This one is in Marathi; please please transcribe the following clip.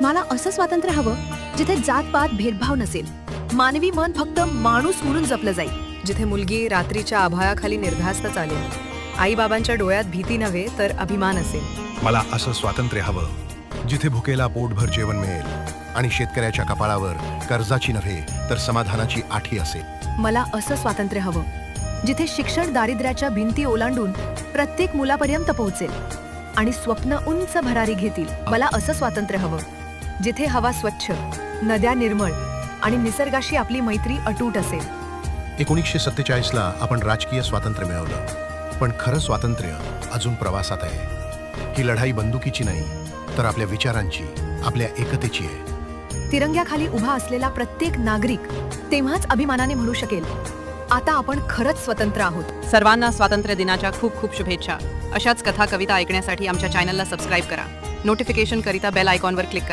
मला असं स्वातंत्र्य हवं जिथे जात-पात भेदभाव नसेल, मानवी मन फक्त माणूस म्हणून जपलं जाईल, जिथे मुलगी रात्रीच्या आभाळाखाली निर्धास्त चालेल, आईबाबांच्या डोळ्यात भीती नव्हे तर अभिमान असेल. मला असं स्वातंत्र्य हवं जिथे भुकेला पोटभर जेवण मिळेल आणि शेतकऱ्याच्या कपाळावर कर्जाची नव्हे तर समाधानाची आठी असेल. मला असं स्वातंत्र्य हवं जिथे शिक्षण दारिद्र्याच्या भिंती ओलांडून प्रत्येक मुलापर्यंत पोहोचेल आणि स्वप्न उंच भरारी घेतील. मला असं स्वातंत्र्य हवं जिथे हवा स्वच्छ, नद्या निर्मळ आणि निसर्गाशी आपली मैत्री अटूट असेल. 1947ला आपण राजकीय स्वातंत्र्य मिळवलं, पण खरं स्वातंत्र्य अजून प्रवासात आहे. ही लढाई बंदुकीची नाही तर आपल्या विचारांची, आपल्या एकतेची आहे. तिरंग्याखाली उभा असलेला प्रत्येक नागरिक तेव्हाच अभिमानाने म्हणू शकेल, आता आपण खरंच स्वतंत्र आहोत. सर्वांना स्वातंत्र्य दिनाच्या खूप खूप शुभेच्छा. अशाच कथा कविता ऐकण्यासाठी आमच्या चॅनलला सबस्क्राईब करा. नोटिफिकेशन करिता बेल आयकॉनवर क्लिक करा.